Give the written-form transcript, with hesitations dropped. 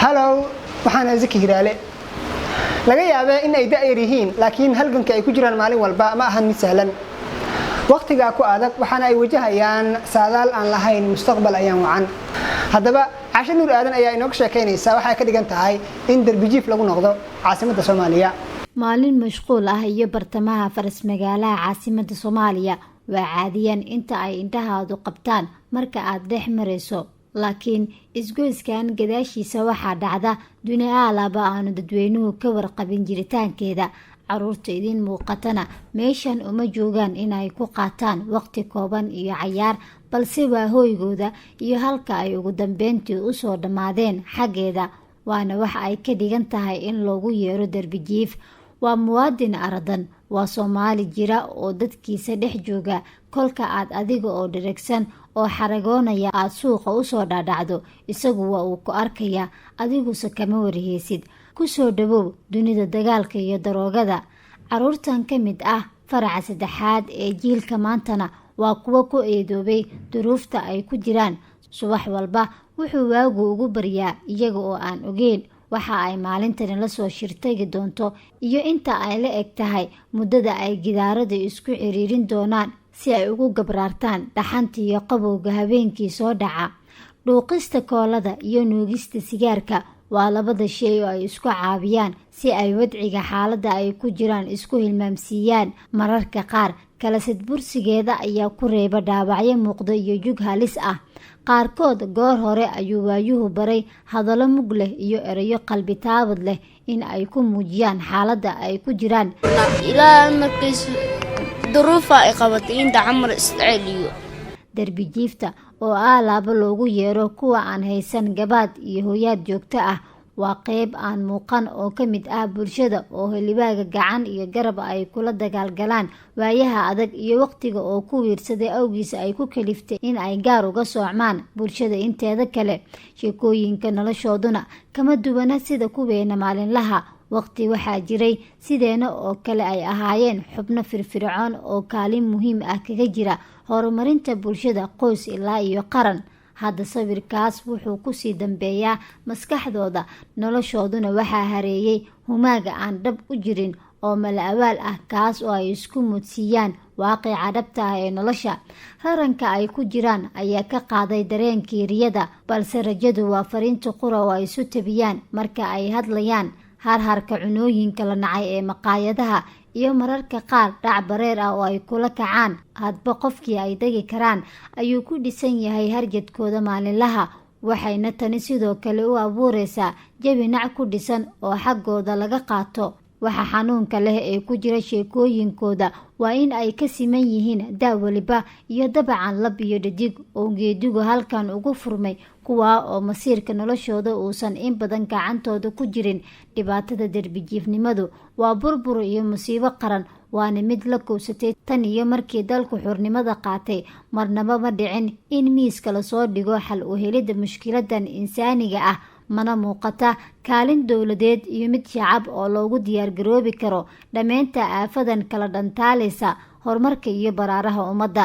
Hello, waxaan Zaki Hiraale. Laga yaabaa in ay da'yar yihiin, laakiin halganka ay ku jiraan maalin walba ma ahan mid sahlan. Waqtiga ku adag waxaana ay wajahayaan saadaal aan lahayn mustaqbal ayaan wacan. Haddaba Caasha Nuur Aadan ayaa inoo sheekeynaysa waxa ay ka dhigan tahay in darbijiif lagu noqdo caasimadda Soomaaliya. Maalin mashquul ah iyo bartamaha faras magaalaha caasimadda Soomaaliya waa caadiyan inta ay indhahaadu qabtaan marka aad dhex marayso. laakiin isgoyskan gadaashiisa waxaa dhacda dunia alaba aanu dadweynuhu ka warqabin jiritaankeeda. caruurta idin muuqatana meeshan uma joogaan inay ku qaataan waqti kooban iyo cayaar, balse waa hooygooda iyo halka ay ugu dambeyntii usoo dhammaadeen xaggeeda. waana wax ay ka dhigan tahay in loogu yeero darbijiif. waa muwaadin aradan, waa Soomaali jira oo dadkiisa dhex jooga. kolka aad adiga oo dheregsan oo xaragoonaya aad suuqa usoo dhaadhacdo, isagu waa uu ku arkaya, adiguse kama warheysid. kusoo dhawow dunida dagaalka iyo daroogada. caruurtan ka mid ah faraca saddexaad ee jiilka maantana waa kuwa ku eedoobay duruufta ay ku jiraan. subax walba wuxuu waagu ugu baryaa iyaga oo aan ogeyn waxa ay maalintani lasoo shirtagi doonto iyo inta ay la eg tahay muddada ay gidaarada isku ciriirin doonaan si ay ugu gabraartaan dhaxanta iyo qabowga habeenkii soo dhaca. dhuuqista koolada iyo nuugista sigaarka waa labada shay oo ay isku caabiyaan si ay wadciga xaaladda ay ku jiraan isku hilmaamsiiyaan. mararka qaar kala sadbursigeeda ayaa ku reeba dhaawacyo muuqda iyo jug halis ah. qaarkood goor hore ayuu waayuhu baray hadallo mug leh iyo erayo qalbi taabad leh in ay ku muujiyaan xaaladda ay ku jiraan. ilaa markays duruufa ay qabatay inta camar isceliyo darbijiifta oo alaaba loogu yeero kuwa aan haysan gabaad iyo hooyaad joogto ah waa qeyb aan muuqan oo ka mid ah bulshada oo helibaaga gacan iyo garab ay kula dagaalgalaan waayaha adag iyo waqtiga oo ku wiirsaday awgiisa ay ku kaliftay in ay gaar uga soocmaan bulshada inteeda kale. sheekooyinka noloshooduna kama duwana sida kuweena maalinlaha. waqti waxaa jiray sideena oo kale ay ahaayeen xubno firfircoon oo kaalin muhiim ah kaga jira horumarinta bulshada, qoys ilaa iyo qaran. hadda sawirkaas wuxuu kusii dambeeyaa maskaxdooda. noloshooduna waxaa hareeyay humaaga aan dhab u jirin oo mala awaal ah, kaas oo ay isku mudsiiyaan waaqica dhabta ah ee nolosha. raranka ay ku jiraan ayaa ka qaaday dareenkii riyada, balse rajadu waa fariinta qura oo ay isu tabiyaan marka ay hadlayaan. harharka cunooyinka la nacay ee maqaayadaha iyo mararka qaar dhac bareer ah oo ay kula kacaan hadba qofkii ay degi karaan ayuu ku dhisan yahay harjadkooda maalinlaha. waxayna tani sidoo kale u abuureysaa jabi nac ku dhisan oo xaggooda laga qaato. waxa xanuunka leh ee ku jira sheekooyinkooda waa in ay ka siman yihiin daa waliba iyo dabacan lab iyo dhadig oo geedigu halkan ugu furmay, kuwaa oo masiirka noloshooda uusan in badan gacantooda ku jirin. dhibaatada darbijiifnimadu waa burbur iyo musiibo qaran, waana mid la kowsatay tan iyo markii dalku xurnimada qaatay. marnaba ma dhicin in miiska lasoo dhigo xal u helidda mushkiladan insaaniga ah, mana muuqata kaalin dowladeed iyo mid shacab oo loogu diyaargaroobi karo dhammeynta aafadan kala dhantaalaysa horumarka iyo baraaraha ummadda.